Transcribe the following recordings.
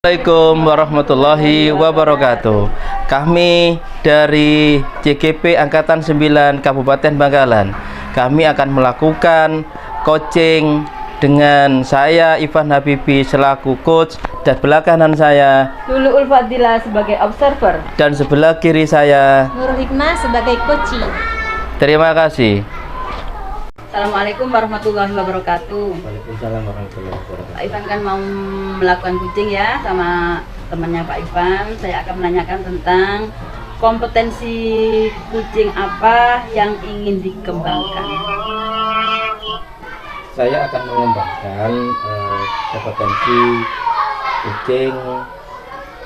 Assalamualaikum warahmatullahi wabarakatuh. Kami dari CGP Angkatan 9 Kabupaten Bangkalan. Kami akan melakukan coaching dengan saya Ivan Habibi selaku coach, dan belakangan saya Luluul Fadilah sebagai observer dan sebelah kiri saya Nurul Hikmah sebagai coaching. Terima kasih. Assalamualaikum warahmatullahi wabarakatuh. Waalaikumsalam warahmatullahi wabarakatuh. Pak Ivan kan mau melakukan coaching ya sama temannya Pak Ivan. Saya akan menanyakan tentang kompetensi coaching apa yang ingin dikembangkan. Saya akan mengembangkan kompetensi coaching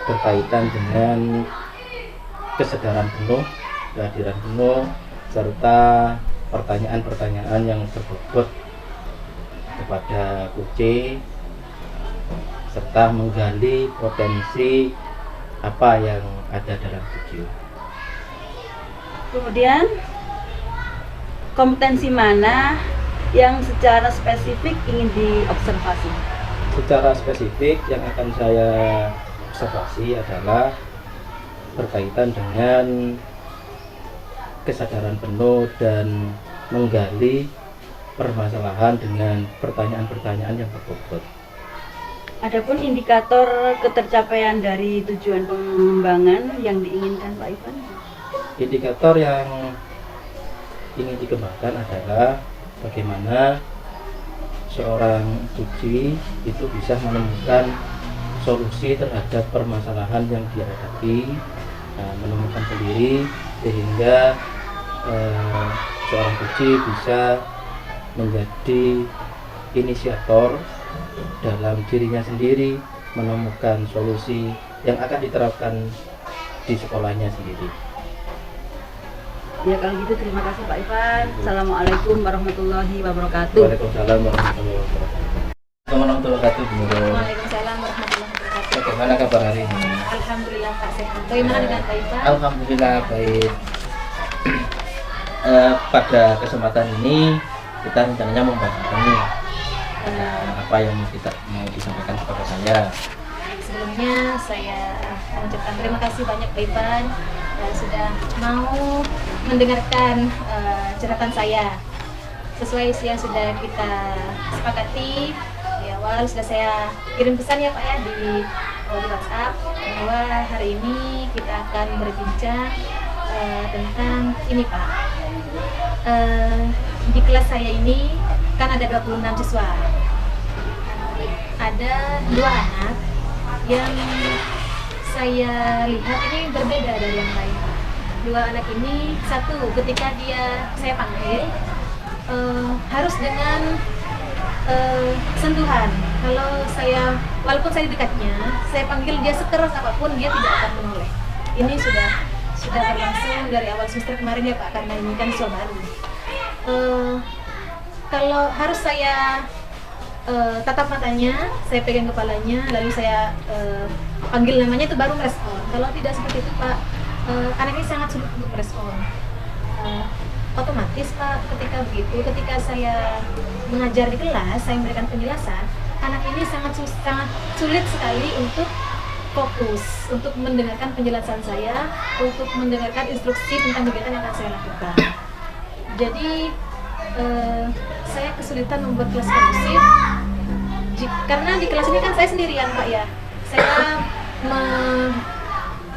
berkaitan dengan kesadaran penuh, kehadiran penuh, serta pertanyaan-pertanyaan yang berbobot kepada coaching, serta menggali potensi apa yang ada dalam coaching. Kemudian kompetensi mana yang secara spesifik ingin diobservasi? Secara spesifik yang akan saya observasi adalah berkaitan dengan kesadaran penuh dan menggali permasalahan dengan pertanyaan-pertanyaan yang berbobot. Adapun indikator ketercapaian dari tujuan pengembangan yang diinginkan Pak Ivan? Indikator yang ingin dikembangkan adalah bagaimana seorang coach itu bisa menemukan solusi terhadap permasalahan yang dihadapi, menemukan sendiri sehingga seorang coach bisa menjadi inisiator dalam dirinya sendiri, menemukan solusi yang akan diterapkan di sekolahnya sendiri. Ya kalau gitu terima kasih Pak Ivan. Assalamualaikum warahmatullahi wabarakatuh. Waalaikumsalam warahmatullahi wabarakatuh. Assalamualaikum warahmatullahi wabarakatuh. Waalaikumsalam warahmatullahi wabarakatuh. Bagaimana kabar hari ini? Alhamdulillah Pak sehat. Bagaimana dengan Pak Ivan? Alhamdulillah baik. Pada kesempatan ini kita rencananya membagikan apa yang kita mau disampaikan kepada saya. Sebelumnya saya mengucapkan terima kasih banyak Pak Ivan sudah mau mendengarkan curhatan saya. Sesuai yang sudah kita sepakati di awal, sudah saya kirim pesan ya Pak ya di WhatsApp bahwa hari ini kita akan berbincang tentang ini Pak. Di kelas saya ini kan ada 26 siswa. Ada 2 anak yang saya lihat ini berbeda dari yang lain. 2 anak ini, satu ketika saya panggil harus dengan sentuhan. Kalau walaupun saya di dekatnya, saya panggil dia sekeras apapun dia tidak akan menoleh. Ini sudah berlangsung dari awal semester kemarin ya Pak, karena ini kan siswa baru. Kalau harus saya tatap matanya, saya pegang kepalanya, lalu saya panggil namanya itu baru merespon. Kalau tidak seperti itu Pak, anak ini sangat sulit untuk merespon. Otomatis Pak, ketika saya mengajar di kelas, saya memberikan penjelasan, anak ini sangat sulit sekali untuk fokus, untuk mendengarkan penjelasan saya, untuk mendengarkan instruksi tentang kegiatan yang akan saya lakukan. Jadi saya kesulitan membuat kelas kondusif karena di kelas ini kan saya sendirian Pak ya. Saya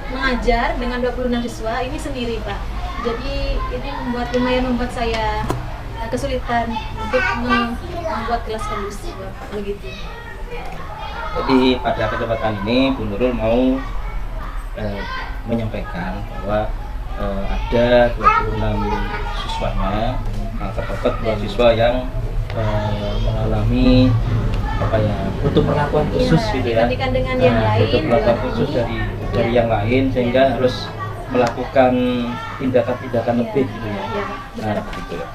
mengajar dengan 26 siswa ini sendiri Pak. Jadi ini lumayan membuat saya kesulitan untuk membuat kelas kondusif Pak, begitu. Jadi pada kesempatan ini Bu Nurul mau menyampaikan bahwa ada 26 siswanya, terdapat 2 siswa yang mengalami butuh perlakuan khusus gitu ya. Dibandingkan dengan yang lain, butuh perlakuan khusus dari yang lain sehingga harus melakukan tindakan-tindakan lebih gitu ya. Nah, begitu ya.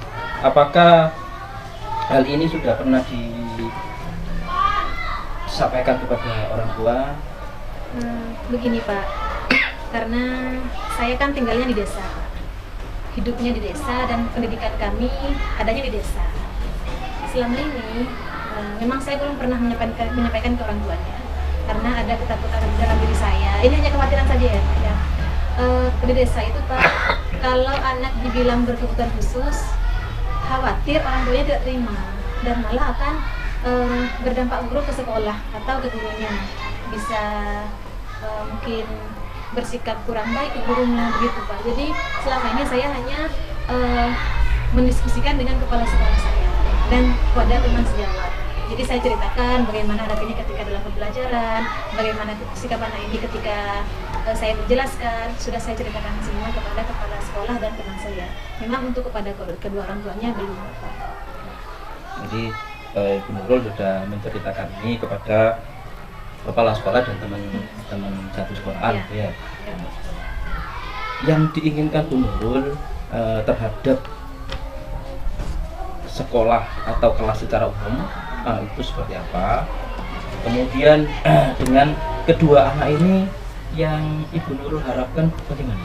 Apakah hal ini sudah pernah disampaikan kepada orang tua? Begini Pak, karena saya kan tinggalnya di desa, hidupnya di desa dan pendidikan kami adanya di desa. Selama ini memang saya belum pernah menyampaikan ke orang tuanya karena ada ketakutan ini hanya kekhawatiran saja ya Pak ya. Di desa itu Pak, kalau anak dibilang berkebutuhan khusus, khawatir orang tuanya tidak terima dan malah akan berdampak buruk ke sekolah atau ke gurunya, bisa mungkin bersikap kurang baik ke gurunya begitu Pak. Jadi selama ini saya hanya mendiskusikan dengan kepala sekolah saya dan kepada teman sejawat. Jadi saya ceritakan bagaimana anak ini ketika dalam pembelajaran, bagaimana sikap anak ini ketika saya menjelaskan, sudah saya ceritakan semua kepada kepala sekolah dan teman saya. Memang untuk kepada kedua orang tuanya belum. Jadi Ibu Nurul sudah menceritakan ini kepada kepala sekolah dan teman-teman satu sekolah. Ya. Yang diinginkan Bu Nurul terhadap sekolah atau kelas secara umum itu seperti apa? Kemudian dengan kedua anak ini yang Ibu Nurul harapkan bagaimana?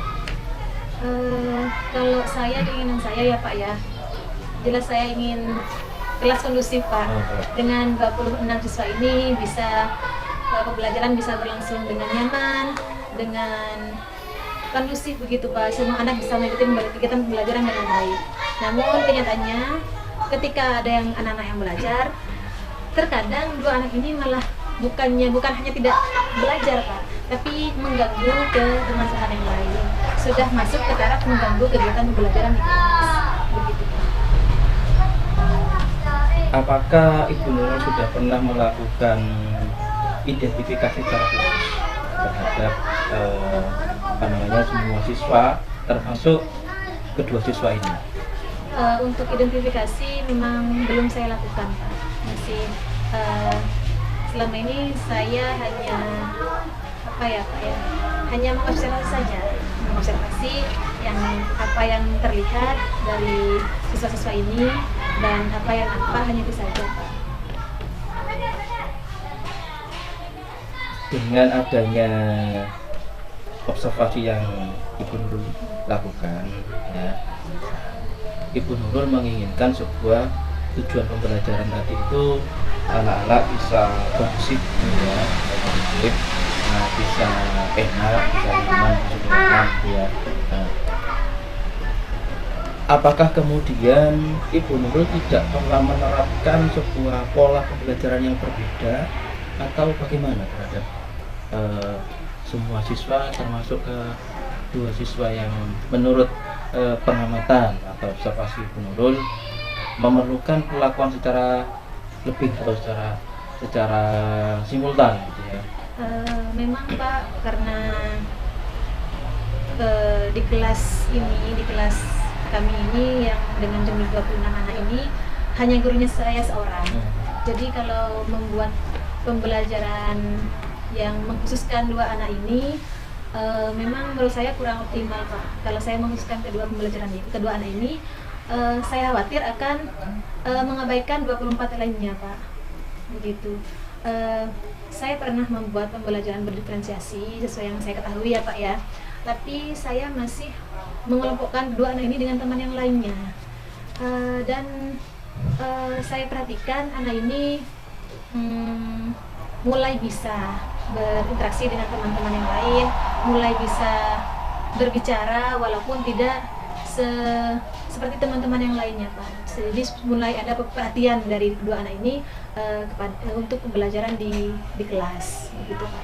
Kalau saya, keinginan saya ya Pak ya, jelas saya ingin kelas kondusif Pak. Dengan 26 siswa ini bisa pembelajaran bisa berlangsung dengan nyaman, dengan kondusif begitu Pak. Semua anak bisa mengikuti kegiatan pembelajaran dengan baik. Namun kenyataannya ketika ada yang anak-anak yang belajar, terkadang dua anak ini malah bukan hanya tidak belajar Pak, tapi mengganggu ke teman-teman yang lain. Sudah masuk ke taraf mengganggu kegiatan pembelajaran di kelas. Begitu Pak. Apakah Ibu Nurul sudah pernah melakukan identifikasi secara khusus terhadap semua siswa, termasuk kedua siswa ini? Untuk identifikasi memang belum saya lakukan Pak. Masih selama ini saya hanya hanya mengobservasi saja, apa yang terlihat dari siswa-siswa ini dan apa hanya itu saja Pak. Dengan adanya observasi yang Ibu Nurul lakukan, ya, Ibu Nurul menginginkan sebuah tujuan pembelajaran tadi itu anak-anak bisa kondusif, ya, bisa enak, bisa nyaman, bisa nyaman, ya. Apakah kemudian Ibu Nurul tidak pernah menerapkan sebuah pola pembelajaran yang berbeda atau bagaimana terhadap semua siswa, termasuk ke dua siswa yang menurut pengamatan atau observasi Ibu Nurul memerlukan perlakuan secara lebih atau secara simultan gitu ya? Memang Pak, karena di kelas kami ini yang dengan jumlah 26 anak ini hanya gurunya saya seorang. Jadi kalau membuat pembelajaran yang mengkhususkan dua anak ini memang menurut saya kurang optimal Pak. Kalau saya mengkhususkan kedua anak ini, saya khawatir akan mengabaikan 24 lainnya Pak. Begitu. Saya pernah membuat pembelajaran berdiferensiasi sesuai yang saya ketahui ya Pak ya. Tapi saya masih mengelompokkan dua anak ini dengan teman yang lainnya. Dan saya perhatikan anak ini mulai bisa berinteraksi dengan teman-teman yang lain, mulai bisa berbicara walaupun tidak seperti teman-teman yang lainnya Pak. Jadi mulai ada perhatian dari kedua anak ini untuk pembelajaran di kelas, begitu Pak.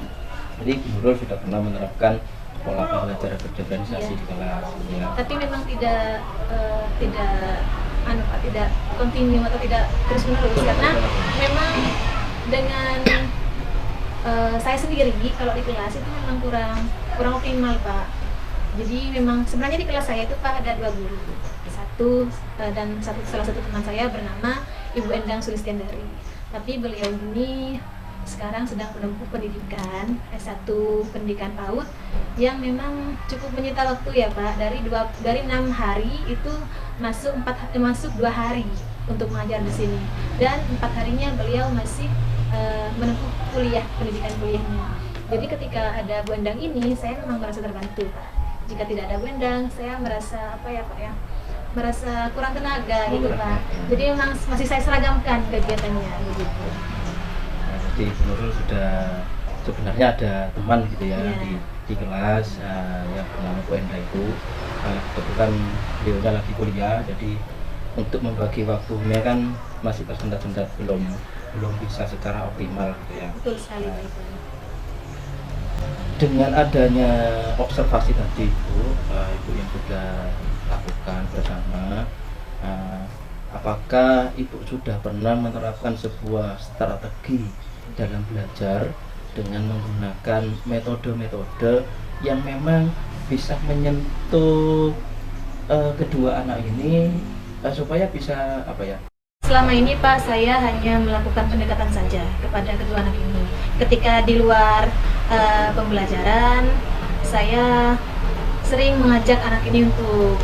Jadi Ibu Nurul sudah pernah menerapkan pola pembelajaran berdiferensiasi di kelas, ya. Tapi memang tidak kontinu atau tidak terus menerus karena memang dengan saya sendiri kalau di kelas itu memang kurang optimal Pak. Jadi memang sebenarnya di kelas saya itu Pak ada dua guru, salah satu teman saya bernama Ibu Endang Sulistiandari. Tapi beliau ini sekarang sedang menempuh pendidikan S1 pendidikan PAUD yang memang cukup menyita waktu ya Pak. Dari 6 hari itu masuk 2 hari untuk mengajar di sini, dan 4 harinya beliau masih menempuh pendidikan kuliahnya. Jadi ketika ada Bu Endang ini, saya memang merasa terbantu Pak. Jika tidak ada Bu Endang, saya merasa merasa kurang tenaga gitu Pak. Jadi memang masih saya seragamkan kegiatannya begitu. Jadi Ibu Nurul sudah sebenarnya ada teman gitu ya Iya. di kelas yang bernama Bu Endra itu. Kebetulan beliaunya lagi kuliah, jadi untuk membagi waktunya kan masih tersendat-sendat, belum bisa secara optimal gitu ya. Betul sekali Pak Ivan. Dengan adanya observasi tadi itu, Ibu yang sudah lakukan bersama, apakah Ibu sudah pernah menerapkan sebuah strategi dalam belajar dengan menggunakan metode-metode yang memang bisa menyentuh kedua anak ini supaya bisa apa ya? Selama ini Pak, saya hanya melakukan pendekatan saja kepada kedua anak ini. Ketika di luar pembelajaran, saya sering mengajak anak ini untuk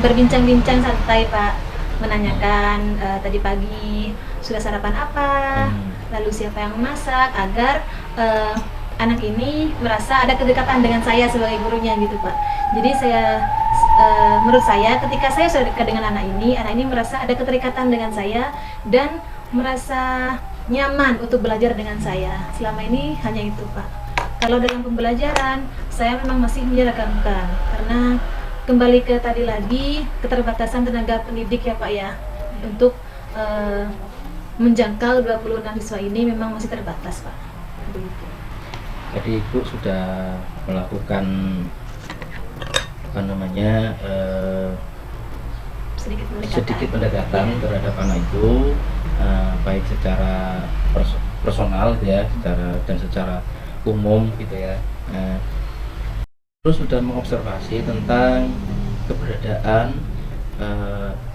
berbincang-bincang santai Pak, menanyakan tadi pagi sudah sarapan apa, lalu siapa yang masak, agar anak ini merasa ada kedekatan dengan saya sebagai gurunya gitu Pak. Jadi menurut saya ketika saya sudah dekat dengan anak ini merasa ada keterikatan dengan saya dan merasa nyaman untuk belajar dengan saya. Selama ini hanya itu Pak. Kalau dalam pembelajaran saya memang masih menyeragamkan karena kembali ke tadi lagi keterbatasan tenaga pendidik ya Pak ya, untuk menjangkau 26 siswa ini memang masih terbatas Pak. Begitu. Jadi Ibu sudah melakukan sedikit pendekatan terhadap anak itu, baik secara personal ya, secara umum gitu ya. Terus sudah mengobservasi tentang keberadaan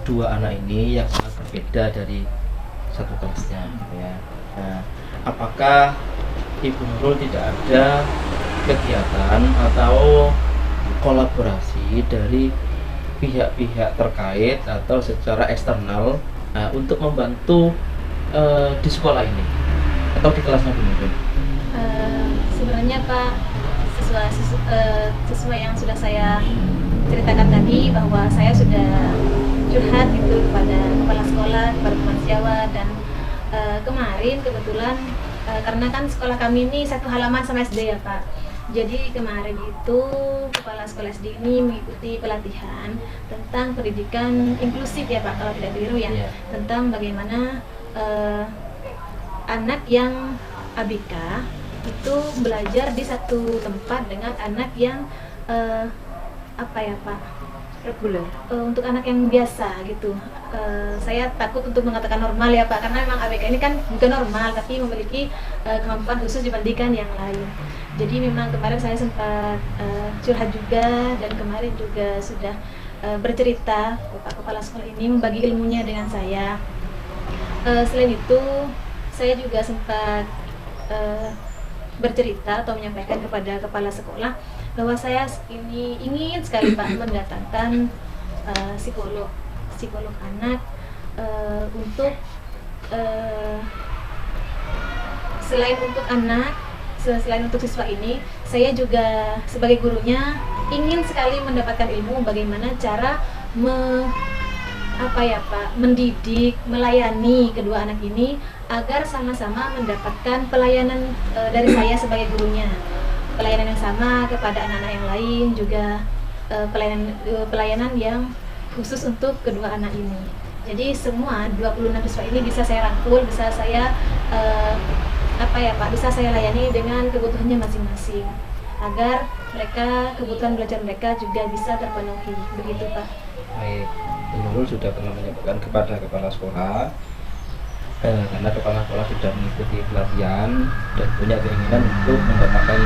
dua anak ini yang sangat berbeda dari satu kelasnya gitu ya. Apakah Ibu Nurul tidak ada kegiatan atau kolaborasi dari pihak-pihak terkait atau secara eksternal untuk membantu di sekolah ini atau di kelasnya Bu Nurul? Sebenarnya Pak, sesuai yang sudah saya ceritakan tadi, bahwa saya sudah curhat gitu kepada kepala sekolah, kepada teman sejawat, dan kemarin kebetulan karena kan sekolah kami ini satu halaman sama SD ya Pak. Jadi kemarin itu kepala sekolah SD ini mengikuti pelatihan tentang pendidikan inklusif ya Pak, kalau tidak keliru ya, tentang bagaimana anak yang ABK itu belajar di satu tempat dengan anak yang apa ya Pak, reguler, untuk anak yang biasa gitu. Saya takut untuk mengatakan normal ya Pak, karena memang ABK ini kan bukan normal tapi memiliki kemampuan khusus dibandingkan yang lain. Jadi memang kemarin saya sempat curhat juga, dan kemarin juga sudah bercerita Pak kepala sekolah ini membagi ilmunya dengan saya. Selain itu saya juga sempat bercerita atau menyampaikan kepada kepala sekolah bahwa saya ini ingin sekali Pak mendatangkan psikolog anak untuk selain untuk siswa ini, saya juga sebagai gurunya ingin sekali mendapatkan ilmu bagaimana cara mendidik, melayani kedua anak ini agar sama-sama mendapatkan pelayanan dari saya sebagai gurunya. Pelayanan yang sama kepada anak-anak yang lain, juga pelayanan yang khusus untuk kedua anak ini. Jadi semua 26 siswa ini bisa saya rangkul, bisa saya bisa saya layani dengan kebutuhannya masing-masing, agar kebutuhan belajar mereka juga bisa terpenuhi. Begitu Pak. Baik, Bu Nurul sudah pernah menyampaikan kepada kepala sekolah, karena kepala sekolah sudah mengikuti pelatihan dan punya keinginan untuk mendapatkan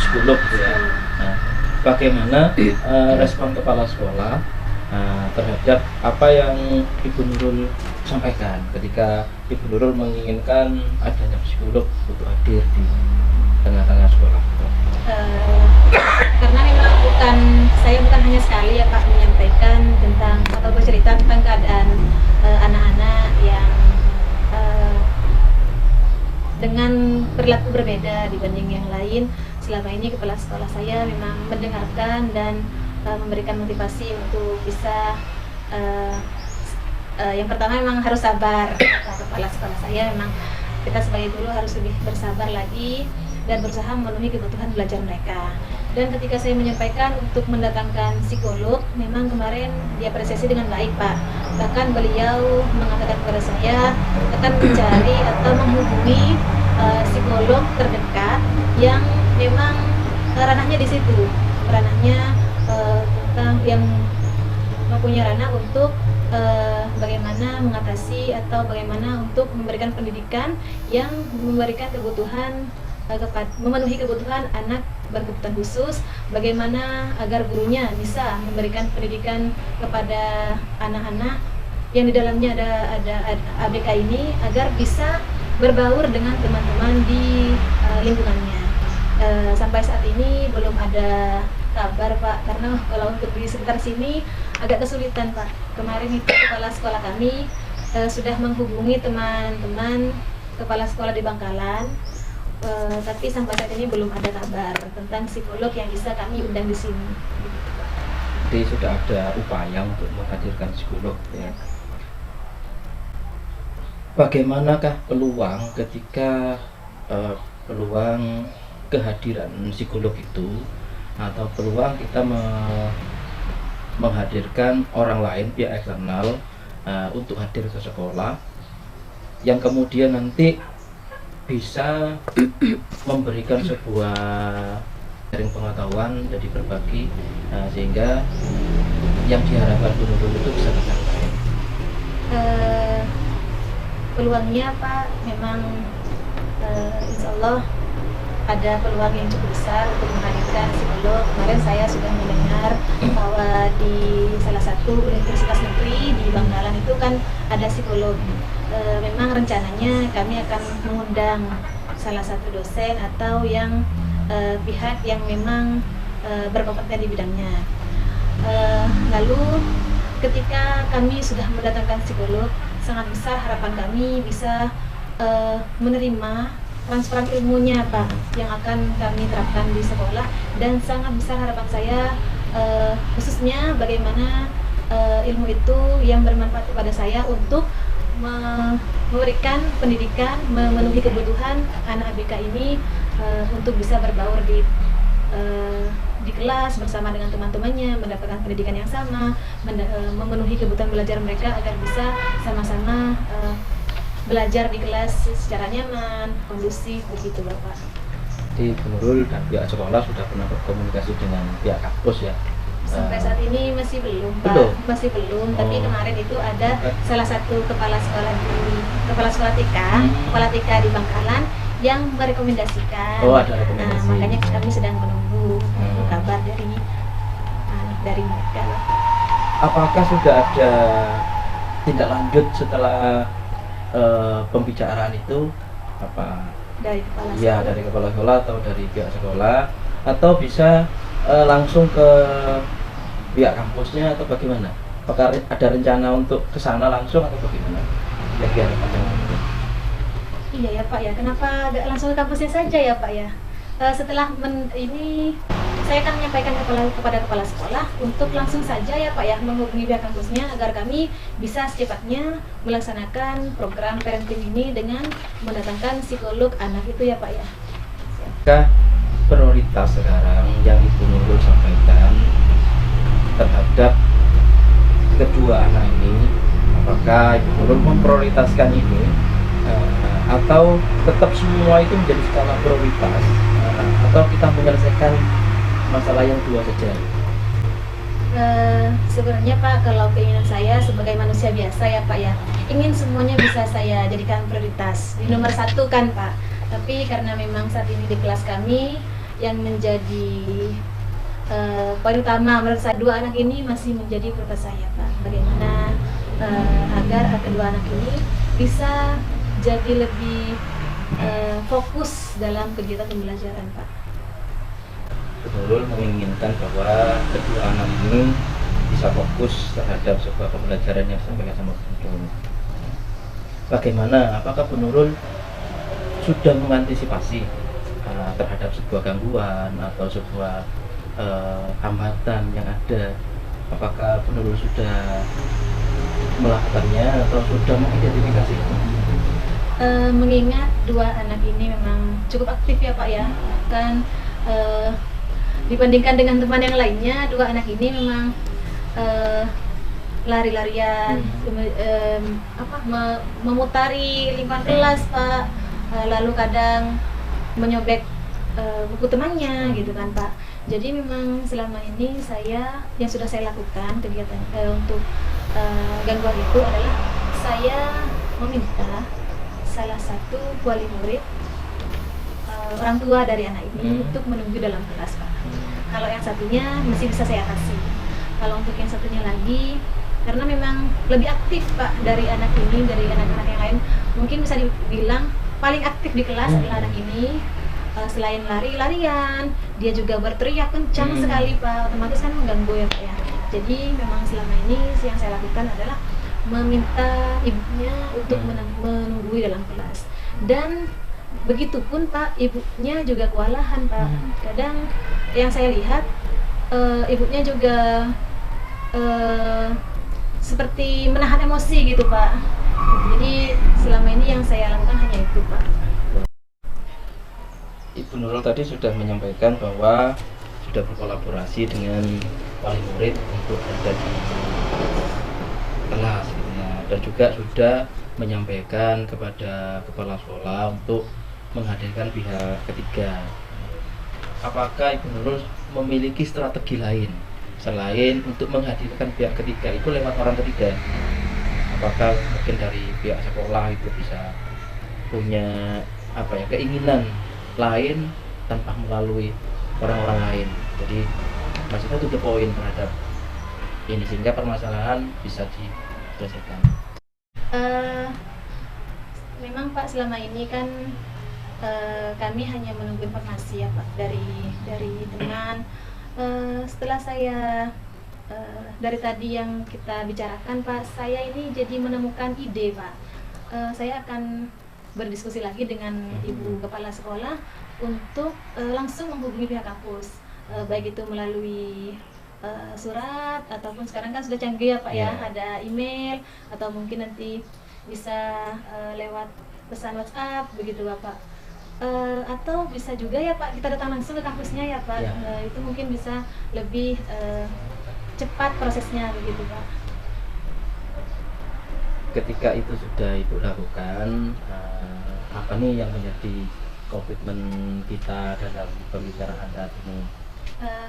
psikolog gitu ya. Nah, bagaimana respon kepala sekolah terhadap apa yang Ibu Nurul sampaikan ketika Ibu Nurul menginginkan adanya psikolog untuk hadir di tengah-tengah sekolah? Karena memang saya bukan hanya sekali ya Pak menyampaikan tentang atau bercerita tentang keadaan anak-anak yang dengan perilaku berbeda dibanding yang lain. Selama ini kepala sekolah saya memang mendengarkan dan memberikan motivasi untuk bisa yang pertama memang harus sabar. Kepala sekolah saya memang kita sebagai guru harus lebih bersabar lagi dan berusaha memenuhi kebutuhan belajar mereka. Dan ketika saya menyampaikan untuk mendatangkan psikolog, memang kemarin diapresiasi dengan baik, Pak. Bahkan beliau mengatakan kepada saya akan mencari atau menghubungi psikolog terdekat yang memang ranahnya di situ, ranahnya tentang yang mempunyai ranah untuk bagaimana mengatasi atau bagaimana untuk memberikan pendidikan yang memberikan kebutuhan memenuhi kebutuhan anak berkebutuhan khusus, bagaimana agar gurunya bisa memberikan pendidikan kepada anak-anak yang di dalamnya ada ABK ini agar bisa berbaur dengan teman-teman di lingkungannya. Sampai saat ini belum ada kabar, Pak, karena kalau untuk di sekitar sini agak kesulitan, Pak. Kemarin itu kepala sekolah kami sudah menghubungi teman-teman kepala sekolah di Bangkalan, tapi sampai saat ini belum ada kabar tentang psikolog yang bisa kami undang di sini. Jadi sudah ada upaya untuk menghadirkan psikolog ya. Bagaimanakah peluang ketika peluang kehadiran psikolog itu atau peluang kita menghadirkan orang lain pihak eksternal untuk hadir ke sekolah yang kemudian nanti bisa memberikan sebuah jaring pengetahuan jadi berbagi sehingga yang diharapkan guru itu bisa tercapai. Peluangnya, Pak, memang insya Allah ada peluang yang cukup besar untuk menghadirkan psikolog. Kemarin saya sudah mendengar bahwa di salah satu universitas negeri di Bangkalan itu kan ada psikolog. Memang rencananya kami akan mengundang salah satu dosen atau yang pihak yang memang berkompeten di bidangnya. Lalu ketika kami sudah mendatangkan psikolog, sangat besar harapan kami bisa menerima transferan ilmunya, Pak, yang akan kami terapkan di sekolah. Dan sangat besar harapan saya khususnya bagaimana ilmu itu yang bermanfaat kepada saya untuk memberikan pendidikan, memenuhi kebutuhan anak ABK ini untuk bisa berbaur di kelas bersama dengan teman-temannya, mendapatkan pendidikan yang sama, memenuhi kebutuhan belajar mereka agar bisa sama-sama belajar di kelas secara nyaman, kondusif, begitu, Bapak. Jadi Bu Nurul dan pihak sekolah sudah pernah berkomunikasi dengan pihak kampus ya? Sampai saat ini masih belum, Pak. Belum? Masih belum, tapi kemarin itu ada salah satu kepala sekolah TK, kepala TK di Bangkalan yang merekomendasikan. Oh, ada rekomendasi. Makanya kami sedang menunggu kabar dari mereka. Apakah sudah ada tindak lanjut setelah pembicaraan itu apa? Dari kepala sekolah? Ya, dari kepala sekolah atau dari pihak sekolah, atau bisa langsung ke pihak kampusnya atau bagaimana? Apakah ada rencana untuk ke sana langsung atau bagaimana? Ya, Iya ya, Pak ya. Kenapa nggak langsung ke kampusnya saja ya, Pak ya? Setelah ini saya akan menyampaikan kepada kepala sekolah untuk langsung saja ya, Pak ya, menghubungi pihak kampusnya agar kami bisa secepatnya melaksanakan program parenting ini dengan mendatangkan psikolog anak itu ya, Pak ya. Apakah prioritas sekarang yang Ibu Nurul sampaikan terhadap kedua anak ini, apakah Ibu Nurul memprioritaskan ini atau tetap semua itu menjadi skala prioritas atau kita menyelesaikan masalah yang dua saja? Sebenarnya, Pak, kalau keinginan saya sebagai manusia biasa ya, Pak ya, ingin semuanya bisa saya jadikan prioritas di nomor satu kan, Pak. Tapi karena memang saat ini di kelas kami yang menjadi poin utama menurut saya, dua anak ini masih menjadi prioritas saya, Pak. Bagaimana agar kedua anak ini bisa jadi lebih fokus dalam kegiatan pembelajaran, Pak. Nurul menginginkan bahwa kedua anak ini bisa fokus terhadap sebuah pembelajaran yang disampaikan sama Bu Nurul. Bagaimana? Apakah Bu Nurul sudah mengantisipasi terhadap sebuah gangguan atau sebuah hambatan yang ada? Apakah Bu Nurul sudah melakukannya atau sudah mengidentifikasi? mengingat dua anak ini memang cukup aktif ya Pak ya, kan dibandingkan dengan teman yang lainnya, dua anak ini memang lari-larian, memutari lingkungan kelas Pak, lalu kadang menyobek buku temannya gitu kan Pak. Jadi memang selama ini yang sudah saya lakukan kegiatan untuk gangguan itu adalah saya meminta salah satu wali murid, orang tua dari anak ini untuk menunggu dalam kelas Pak. Kalau yang satunya masih bisa saya kasih. Kalau untuk yang satunya lagi, karena memang lebih aktif Pak dari anak ini, dari anak-anak yang lain, mungkin bisa dibilang paling aktif di kelas adalah anak ini. Selain lari-larian, dia juga berteriak kencang sekali Pak, otomatis kan mengganggu ya Pak ya. Jadi memang selama ini yang saya lakukan adalah meminta ibunya untuk menunggui dalam kelas. Dan begitupun Pak, ibunya juga kewalahan Pak. Kadang yang saya lihat ibunya juga seperti menahan emosi gitu Pak. Jadi selama ini yang saya lakukan hanya itu Pak. Ibu Nurul tadi sudah menyampaikan bahwa sudah berkolaborasi dengan wali murid untuk ada di kelas gitu ya, dan juga sudah menyampaikan kepada kepala sekolah untuk menghadirkan pihak ketiga. Apakah Ibu Nurul memiliki strategi lain selain untuk menghadirkan pihak ketiga itu lewat orang ketiga? Apakah mungkin dari pihak sekolah itu bisa punya keinginan lain tanpa melalui orang-orang lain? Jadi maksudnya to the point terhadap ini sehingga permasalahan bisa diselesaikan. Memang Pak selama ini kan kami hanya menunggu informasi ya Pak dari teman. Setelah saya dari tadi yang kita bicarakan Pak, saya ini jadi menemukan ide Pak. Saya akan berdiskusi lagi dengan ibu kepala sekolah untuk langsung menghubungi pihak kampus, baik itu melalui surat ataupun sekarang kan sudah canggih ya Pak ya, ada email atau mungkin nanti bisa lewat pesan WhatsApp begitu Bapak. Atau bisa juga ya Pak kita datang langsung ke kampusnya ya Pak, itu mungkin bisa lebih cepat prosesnya begitu Pak. Ketika itu sudah Ibu lakukan, apa nih yang menjadi komitmen kita dalam pembicaraan saat ini?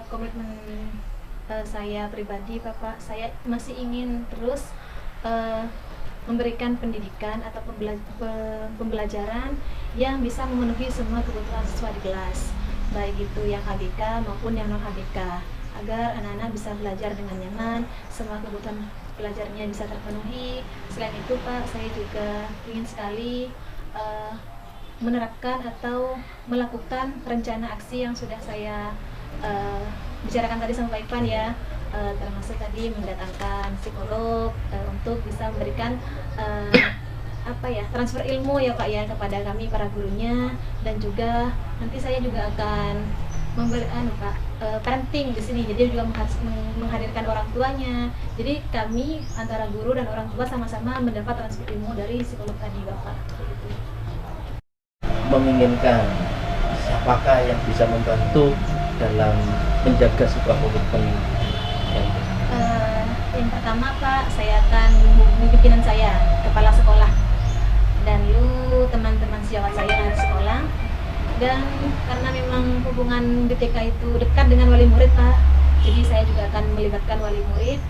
Komitmen saya pribadi Bapak, saya masih ingin terus memberikan pendidikan atau pembelajaran yang bisa memenuhi semua kebutuhan siswa di kelas, baik itu yang HGK maupun yang non HGK, agar anak-anak bisa belajar dengan nyaman, semua kebutuhan belajarnya bisa terpenuhi. Selain itu Pak, saya juga ingin sekali menerapkan atau melakukan rencana aksi yang sudah saya bicarakan tadi sama Pak Ipan ya, termasuk tadi mendatangkan psikolog untuk bisa memberikan transfer ilmu ya Pak ya kepada kami para gurunya, dan juga nanti saya juga akan memberi parenting di sini, jadi juga menghadirkan orang tuanya. Jadi kami antara guru dan orang tua sama-sama mendapat transfer ilmu dari psikolog tadi Bapak. Menginginkan siapakah yang bisa membantu dalam menjaga sebuah komitmen yang yang pertama Pak, saya akan menghubungi pimpinan saya, kepala sekolah, dan lu teman-teman sejawat saya yang ada di sekolah. Dan karena memang hubungan di TK itu dekat dengan wali murid Pak, jadi saya juga akan melibatkan wali murid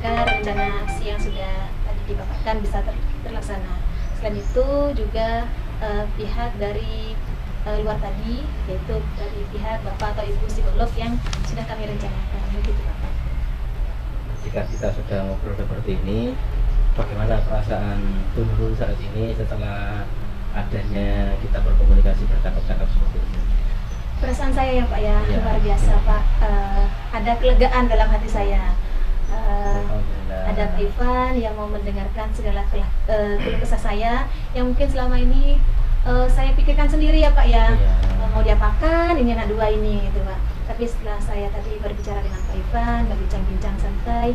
agar rencana aksi yang sudah tadi dipaparkan bisa terlaksana. Selain itu juga pihak dari luar tadi, yaitu dari pihak Bapak atau Ibu psikolog yang sudah kami rencanakan, begitu Bapak. Jika kita sudah ngobrol seperti ini, bagaimana perasaan Bu Nurul saat ini setelah adanya kita berkomunikasi bercakap-cakap seperti ini? Perasaan saya ya Pak ya, luar biasa Pak. Ada kelegaan dalam hati saya. Ada Pak Ivan yang mau mendengarkan segala keluh kesah saya yang mungkin selama ini saya pikirkan sendiri ya Pak ya. Mau diapakan ini anak dua ini gitu Pak. Tapi setelah saya tadi berbicara dengan Pak Ivan, berbincang-bincang santai,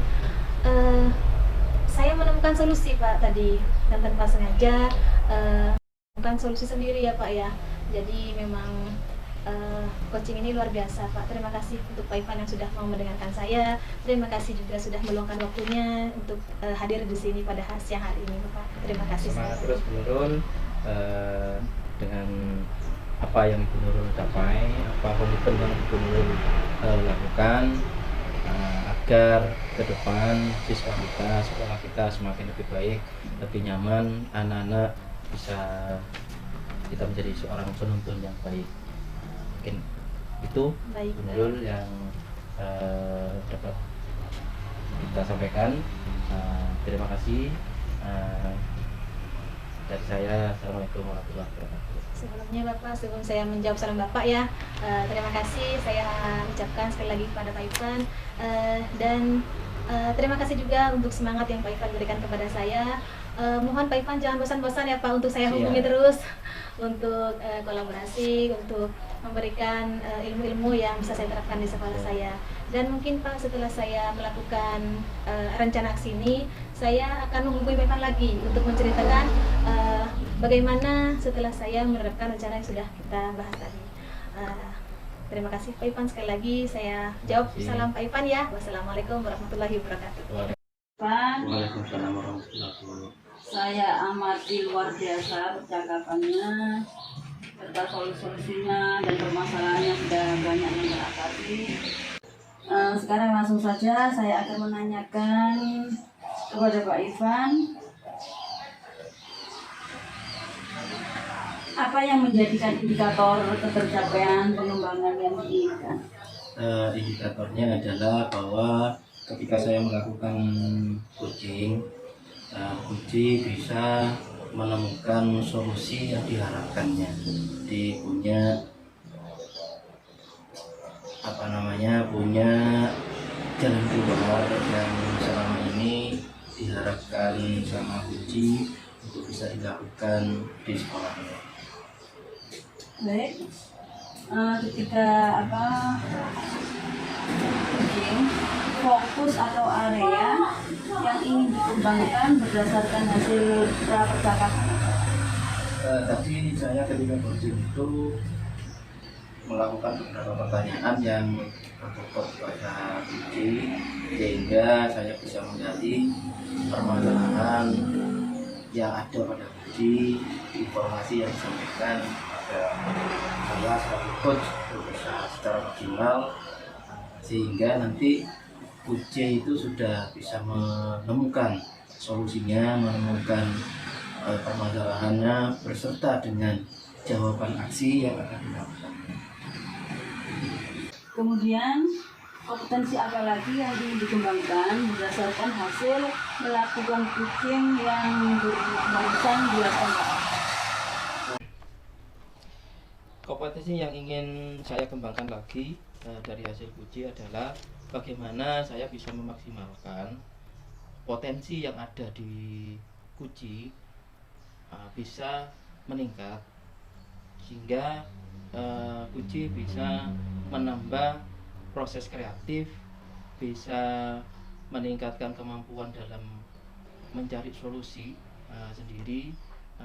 saya menemukan solusi Pak tadi, dan tanpa sengaja bukan solusi sendiri ya Pak ya. Jadi memang coaching ini luar biasa Pak. Terima kasih untuk Pak Ivan yang sudah mau mendengarkan saya. Terima kasih juga sudah meluangkan waktunya untuk hadir di sini pada siang hari ini Pak. Terima kasih. Semangat terus Bu Nurul, dengan apa yang Ibu Nurul capai, apa komitmen yang Ibu Nurul lakukan, agar ke depan siswa kita, sekolah kita semakin lebih baik, lebih nyaman, anak-anak bisa kita menjadi seorang penuntun yang baik. Mungkin itu Baik. Bu Nurul yang dapat kita sampaikan. Terima kasih. Dari saya, Assalamualaikum warahmatullahi wabarakatuh. Sebelumnya Bapak, sebelum saya menjawab salam Bapak ya, terima kasih saya ucapkan sekali lagi kepada Pak Ivan, dan terima kasih juga untuk semangat yang Pak Ivan berikan kepada saya. Mohon Pak Ivan jangan bosan-bosan ya Pak untuk saya hubungi terus untuk kolaborasi, untuk memberikan ilmu-ilmu yang bisa saya terapkan di sekolah saya. Dan mungkin Pak, setelah saya melakukan rencana aksi ini, saya akan menghubungi Pak Ivan lagi untuk menceritakan bagaimana setelah saya menerapkan rencana yang sudah kita bahas tadi. Terima kasih Pak Ivan, sekali lagi saya jawab salam Pak Ivan ya. Wassalamualaikum warahmatullahi wabarakatuh. Pak, Waalaikumsalam warahmatullahi wabarakatuh. saya amati luar biasa percakapannya, serta solusinya dan permasalahan yang sudah banyak yang teratasi. Sekarang langsung saja saya akan menanyakan kepada Pak Ivan, apa yang menjadikan indikator ketercapaian pengembangan yang diinginkan? Indikatornya adalah bahwa ketika saya melakukan coaching, Puji bisa menemukan solusi yang diharapkannya. Dia punya jalan keluar yang selama ini diharapkan sama Puji untuk bisa dilakukan di sekolahnya. Baik, ketika coaching, fokus atau area yang ingin dikembangkan berdasarkan hasil percakapan. Tadi saya ketika coaching itu melakukan beberapa pertanyaan yang tertutup pada Puji, sehingga saya bisa menggali permasalahan yang ada pada Puji, informasi yang disampaikan pada saya sebagai coach bisa secara maksimal, sehingga nanti Puji itu sudah bisa menemukan solusinya, menemukan permasalahannya berserta dengan jawaban aksi yang akan dilakukan. Kemudian, kompetensi apa lagi yang ingin dikembangkan berdasarkan hasil melakukan coaching yang barusan dilakukan? Kompetensi yang ingin saya kembangkan lagi dari hasil Puji adalah bagaimana saya bisa memaksimalkan potensi yang ada di Puji bisa meningkat, sehingga Puji bisa menambah proses kreatif, bisa meningkatkan kemampuan dalam mencari solusi sendiri,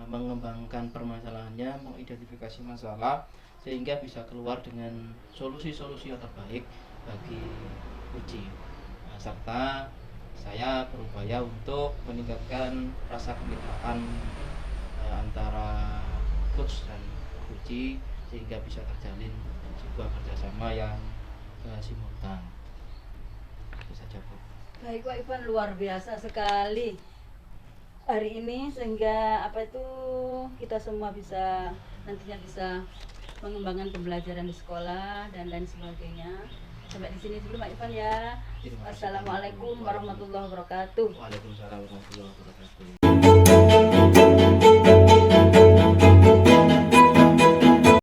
mengembangkan permasalahannya, mengidentifikasi masalah, sehingga bisa keluar dengan solusi-solusi yang terbaik bagi Puji. Serta saya berupaya untuk meningkatkan rasa kemitraan antara coach dan Puji, sehingga bisa terjalin sebuah kerjasama yang simultan. Itu saja Bu. Baik Pak Ivan, luar biasa sekali hari ini, sehingga kita semua bisa nantinya bisa mengembangkan pembelajaran di sekolah dan lain sebagainya. Sampai di sini dulu Pak Ivan ya. Wassalamualaikum warahmatullahi wabarakatuh. Waalaikumsalam warahmatullahi wabarakatuh.